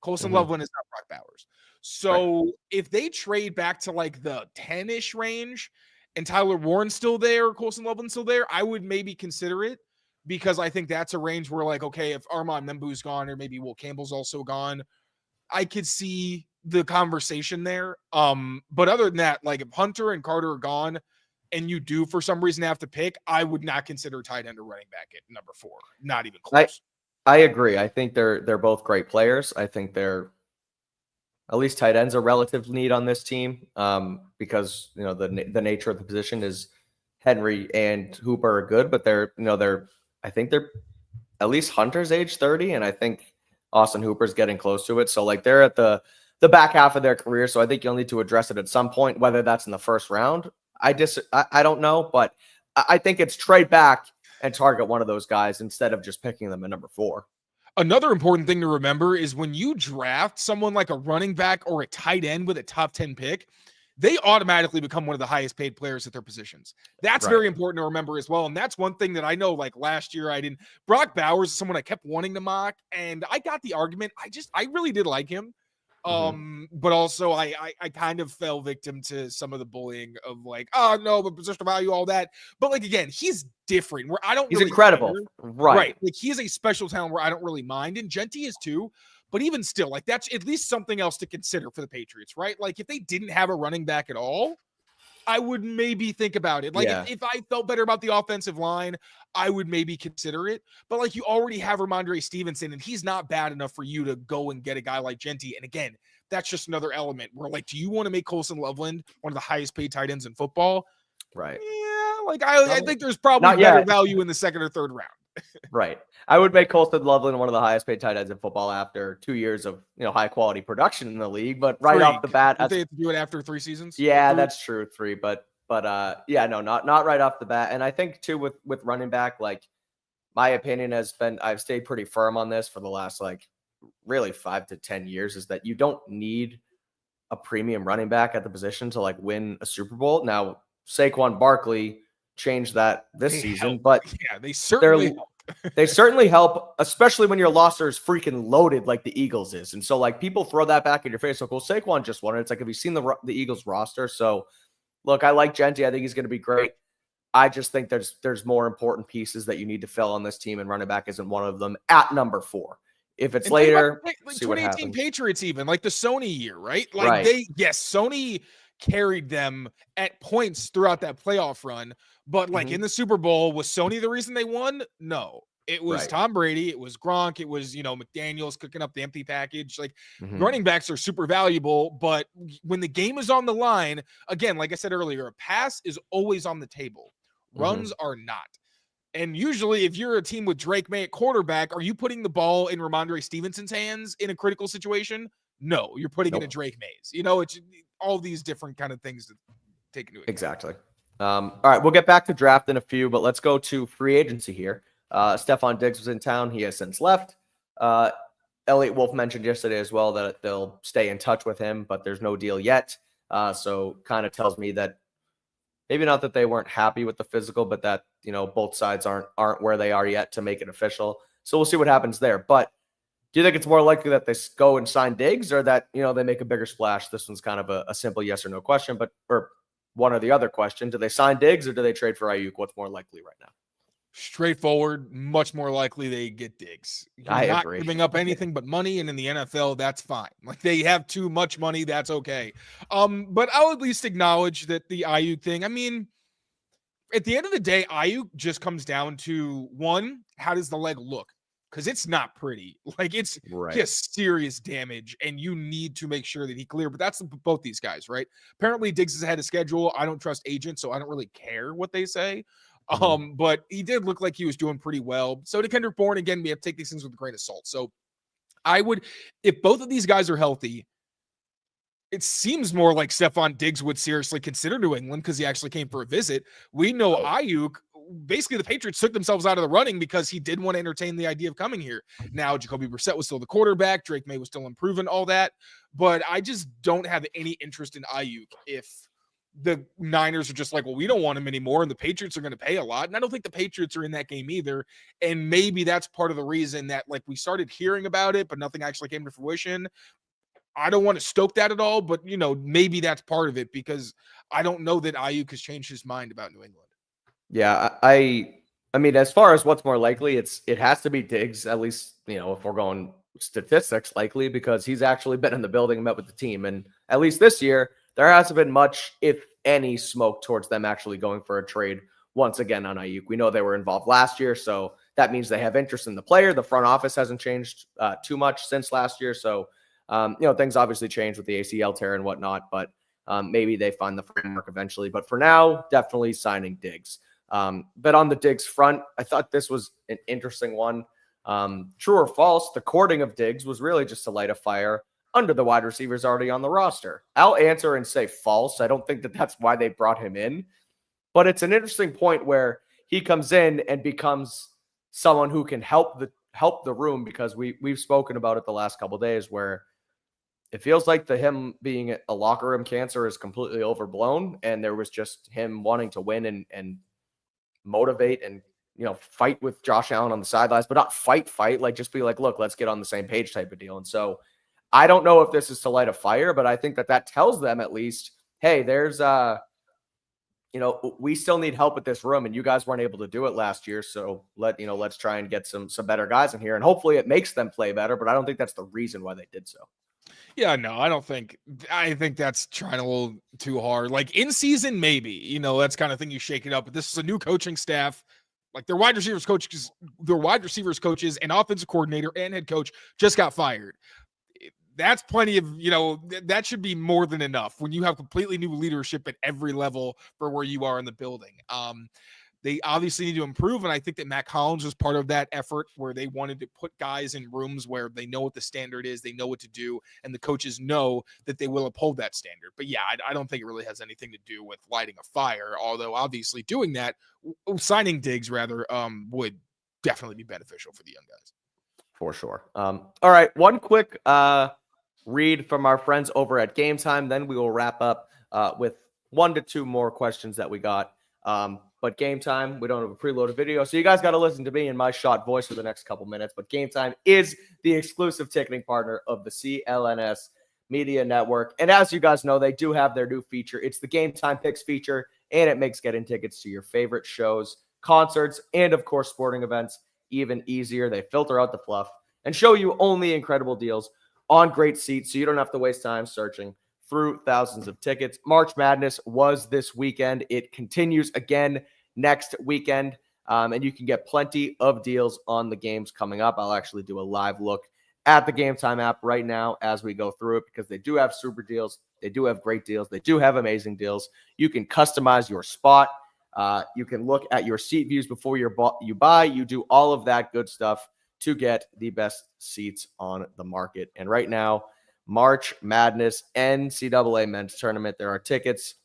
Colston Loveland is not Brock Bowers. So if they trade back to the 10-ish range, and Tyler Warren's still there, or Colston Loveland's still there, I would maybe consider it, because I think that's a range where okay, if Armand Membu's gone, or maybe Will Campbell's also gone, I could see the conversation there. But other than that, if Hunter and Carter are gone and you do for some reason have to pick, I would not consider tight end or running back at number 4. Not even close. I agree. I think they're both great players. I think they're at least tight ends a relative need on this team, because the nature of the position is Henry and Hooper are good, but I think they're at least Hunter's age 30, and I think Austin Hooper's getting close to it. So they're at the back half of their career. So I think you'll need to address it at some point, whether that's in the first round. I don't know, but I think it's trade back and target one of those guys instead of just picking them at number 4. Another important thing to remember is when you draft someone like a running back or a tight end with a top 10 pick, they automatically become one of the highest paid players at their positions. That's very important to remember as well. And that's one thing that I know, like last year, Brock Bowers is someone I kept wanting to mock, and I got the argument. I really did like him. But also I kind of fell victim to some of the bullying of like, oh no, but positional value, all that. But like, again, he's different where he's really incredible. Right. Like he is a special talent where I don't really mind. And Genty is too, but even still, like that's at least something else to consider for the Patriots, right? Like if they didn't have a running back at all, I would maybe think about it. Like if I felt better about the offensive line, I would maybe consider it. But like you already have Ramondre Stevenson, and he's not bad enough for you to go and get a guy like Genty. And again, that's just another element where like, do you want to make Colson Loveland one of the highest paid tight ends in football? Right. Yeah. Like I think there's probably better value in the second or third round. Right. I would make Colson Loveland one of the highest paid tight ends in football after 2 years of high quality production in the league. But off the bat, they have to do it after 3 seasons. Yeah, that's true. 3, but no, not right off the bat. And I think too with running back, like my opinion has been, I've stayed pretty firm on this for the last like really 5 to 10 years, is that you don't need a premium running back at the position to like win a Super Bowl. Now Saquon Barkley changed that this season, but they certainly help. They certainly help, especially when your roster is freaking loaded like the Eagles is. And so like people throw that back in your face. Like, well, Saquon just won it. It's like, have you seen the Eagles roster? So look, I like Genty. I think he's going to be great. I just think there's more important pieces that you need to fill on this team, and running back isn't one of them at number 4. If it's later, like see what 2018 happens. Patriots, even like the Sony year, right? Like Sony carried them at points throughout that playoff run. But like in the Super Bowl, was Sony the reason they won? No, it was Tom Brady. It was Gronk. It was, McDaniels cooking up the empty package. Like running backs are super valuable, but when the game is on the line, again, like I said earlier, a pass is always on the table. Runs are not. And usually if you're a team with Drake May at quarterback, are you putting the ball in Ramondre Stevenson's hands in a critical situation? No, you're putting it in Drake May's. It's all these different kind of things to take into account. Exactly. All right, we'll get back to draft in a few, but let's go to free agency here. Stefon Diggs was in town. He has since left. Eliot Wolf mentioned yesterday as well that they'll stay in touch with him, but there's no deal yet. So kind of tells me that maybe not that they weren't happy with the physical, but that, both sides aren't where they are yet to make it official. So we'll see what happens there. But do you think it's more likely that they go and sign Diggs, or that, they make a bigger splash? This one's kind of a simple yes or no question, or one or the other question. Do they sign Diggs, or do they trade for Ayuk? What's more likely right now? Straightforward, much more likely they get Diggs. I agree. Giving up anything but money, and in the NFL, that's fine. Like they have too much money, that's okay. But I'll at least acknowledge that the Ayuk thing, I mean, at the end of the day, Ayuk just comes down to one, how does the leg look? Because it's not pretty. Like it's just serious damage, and you need to make sure that he clear. But that's both these guys, right? Apparently, Diggs is ahead of schedule. I don't trust agents, so I don't really care what they say. But he did look like he was doing pretty well. So to Kendrick Bourne, again, we have to take these things with a grain of salt. So I would, if both of these guys are healthy, it seems more like Stefon Diggs would seriously consider New England because he actually came for a visit. We know Ayuk, basically the Patriots took themselves out of the running because he did want to entertain the idea of coming here. Now, Jacoby Brissett was still the quarterback. Drake May was still improving, all that. But I just don't have any interest in Ayuk if the Niners are just like, well, we don't want him anymore, and the Patriots are going to pay a lot. And I don't think the Patriots are in that game either. And maybe that's part of the reason that like we started hearing about it, but nothing actually came to fruition. I don't want to stoke that at all, but maybe that's part of it, because I don't know that Ayuk has changed his mind about New England. Yeah, I mean, as far as what's more likely, it has to be Diggs, at least, if we're going statistics likely, because he's actually been in the building and met with the team. And at least this year, there hasn't been much, if any, smoke towards them actually going for a trade once again on Ayuk. We know they were involved last year, so that means they have interest in the player. The front office hasn't changed too much since last year. So, things obviously change with the ACL tear and whatnot, but maybe they find the framework eventually. But for now, definitely signing Diggs. But on the Diggs front, I thought this was an interesting one. True or false, the courting of Diggs was really just to light a fire under the wide receivers already on the roster. I'll answer and say false. I don't think that that's why they brought him in, but it's an interesting point where he comes in and becomes someone who can help the room, because we've spoken about it the last couple of days, where it feels like him being a locker room cancer is completely overblown, and there was just him wanting to win and motivate and, fight with Josh Allen on the sidelines, but not fight, like just be like, look, let's get on the same page type of deal. And so I don't know if this is to light a fire, but I think that tells them at least, hey, there's we still need help with this room, and you guys weren't able to do it last year. So let's try and get some better guys in here, and hopefully it makes them play better. But I don't think that's the reason why they did so. Yeah, no, I think that's trying a little too hard. Like in season, maybe, that's kind of thing you shake it up. But this is a new coaching staff. Like their wide receivers coaches and offensive coordinator and head coach just got fired. That's plenty of, that should be more than enough when you have completely new leadership at every level for where you are in the building. They obviously need to improve, and I think that Matt Collins was part of that effort where they wanted to put guys in rooms where they know what the standard is, they know what to do, and the coaches know that they will uphold that standard. But yeah, I don't think it really has anything to do with lighting a fire, although obviously doing that, signing Diggs rather, would definitely be beneficial for the young guys. For sure. All right, one quick read from our friends over at Game Time, then we will wrap up with 1 to 2 more questions that we got. But Game Time, we don't have a preloaded video, so you guys got to listen to me and my short voice for the next couple minutes. But Game Time is the exclusive ticketing partner of the CLNS Media Network. And as you guys know, they do have their new feature. It's the Game Time Picks feature, and it makes getting tickets to your favorite shows, concerts, and of course, sporting events even easier. They filter out the fluff and show you only incredible deals on great seats, so you don't have to waste time searching through thousands of tickets. March Madness was this weekend. It continues again next weekend, and you can get plenty of deals on the games coming up. I'll actually do a live look at the Game Time app right now as we go through it, because they do have super deals. They do have great deals. They do have amazing deals. You can customize your spot. You can look at your seat views before you buy. You do all of that good stuff to get the best seats on the market. And right now, March Madness NCAA men's tournament. There are tickets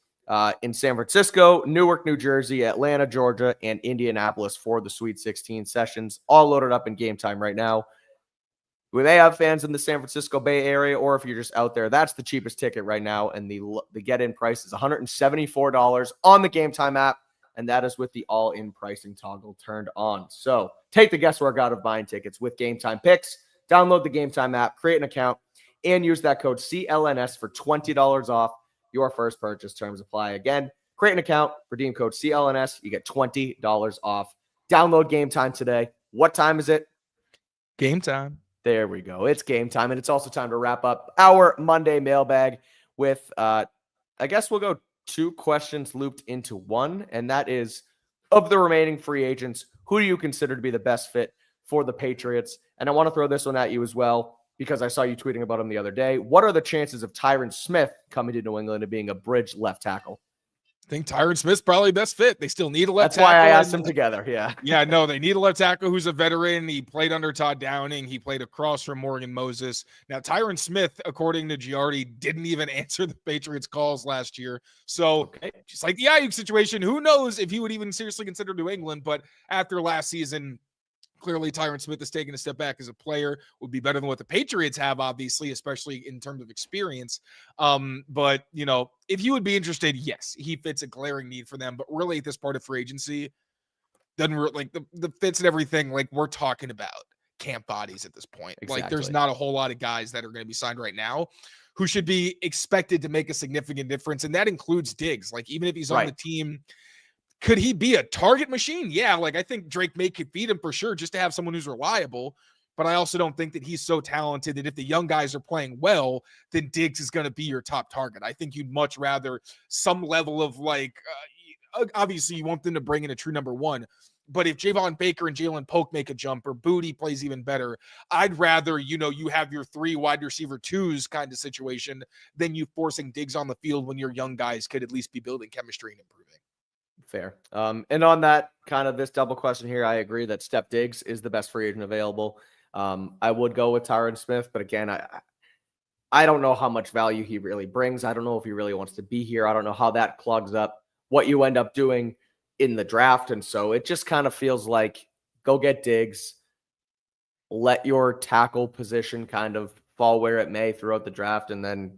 in San Francisco, Newark, New Jersey, Atlanta, Georgia, and Indianapolis for the Sweet 16 sessions, all loaded up in Game Time right now. We may have fans in the San Francisco Bay Area, or if you're just out there, that's the cheapest ticket right now, and the get-in price is $174 on the Game Time app, and that is with the all-in pricing toggle turned on. So take the guesswork out of buying tickets with Game Time Picks. Download the Game Time app, create an account, and use that code CLNS for $20 off your first purchase. Terms apply. Again, create an account, redeem code CLNS. You get $20 off. Download Game Time today. What time is it? Game time. There we go. It's game time, and it's also time to wrap up our Monday mailbag with, I guess we'll go 2 questions looped into one, and that is, of the remaining free agents, who do you consider to be the best fit for the Patriots? And I want to throw this one at you as well, because I saw you tweeting about him the other day. What are the chances of Tyron Smith coming to New England and being a bridge left tackle? I think Tyron Smith's probably best fit. They still need a left tackle. That's why I asked them together. Yeah. Yeah, no, they need a left tackle who's a veteran. He played under Todd Downing. He played across from Morgan Moses. Now, Tyron Smith, according to Giardi, didn't even answer the Patriots' calls last year. So, just like the Ayuk situation, who knows if he would even seriously consider New England. But after last season, clearly Tyron Smith has taken a step back as a player, would be better than what the Patriots have, obviously, especially in terms of experience. But, if you would be interested, yes, he fits a glaring need for them. But really at this part of free agency, doesn't like the fits and everything, like we're talking about camp bodies at this point. Exactly. Like there's not a whole lot of guys that are going to be signed right now who should be expected to make a significant difference. And that includes Diggs. Like even if he's on the team, could he be a target machine? Yeah, like I think Drake May could feed him for sure just to have someone who's reliable. But I also don't think that he's so talented that if the young guys are playing well, then Diggs is going to be your top target. I think you'd much rather some level of obviously you want them to bring in a true number one. But if Javon Baker and Jalen Polk make a jump or Booty plays even better, I'd rather, you have your 3 wide receiver 2s kind of situation than you forcing Diggs on the field when your young guys could at least be building chemistry and improving. Fair. And on that kind of this double question here, I agree that Steph Diggs is the best free agent available. I would go with Tyron Smith, but again, I don't know how much value he really brings. I don't know if he really wants to be here. I don't know how that clogs up what you end up doing in the draft. And so it just kind of feels like go get Diggs, let your tackle position kind of fall where it may throughout the draft, and then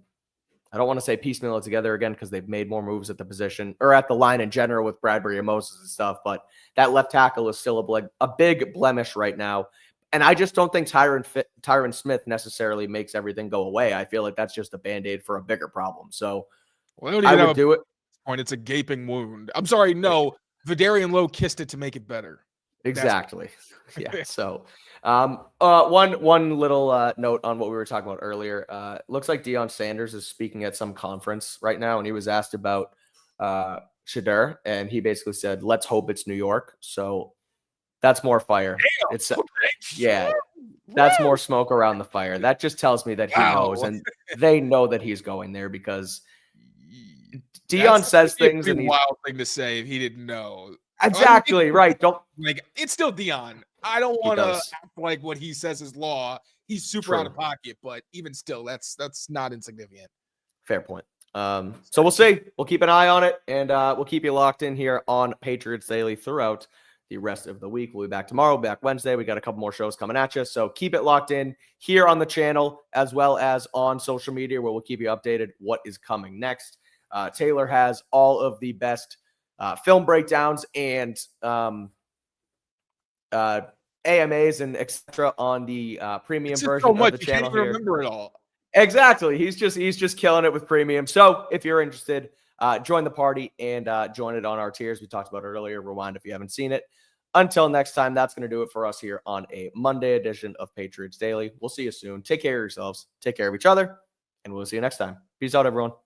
I don't want to say piecemeal it together again because they've made more moves at the position or at the line in general with Bradbury and Moses and stuff. But that left tackle is still a big blemish right now. And I just don't think Tyron Smith necessarily makes everything go away. I feel like that's just a Band-Aid for a bigger problem. So I would do it. Point. It's a gaping wound. I'm sorry. No, Vidarian Lowe kissed it to make it better. Exactly. Yeah. So one little note on what we were talking about earlier. Looks like Deion Sanders is speaking at some conference right now, and he was asked about Shedeur, and he basically said, "Let's hope it's New York." So that's more fire. Damn, it's yeah, that's more smoke around the fire. That just tells me that he knows, and they know that he's going there because Deion says things, and wild thing to say if he didn't know. Exactly, right. Don't it's still Deion. I don't want to act like what he says is law. He's super out of pocket, but even still, that's not insignificant. Fair point. So we'll see. We'll keep an eye on it, and we'll keep you locked in here on Patriots Daily throughout the rest of the week. We'll be back tomorrow, back Wednesday. We got a couple more shows coming at you, so keep it locked in here on the channel as well as on social media, where we'll keep you updated what is coming next. Taylor has all of the best film breakdowns and AMAs and etc. on the premium version of the channel. You can't even remember it all. Exactly. He's just killing it with premium. So if you're interested, join the party and join it on our tiers we talked about earlier. Rewind if you haven't seen it. Until next time, that's going to do it for us here on a Monday edition of Patriots Daily. We'll see you soon. Take care of yourselves. Take care of each other. And we'll see you next time. Peace out, everyone.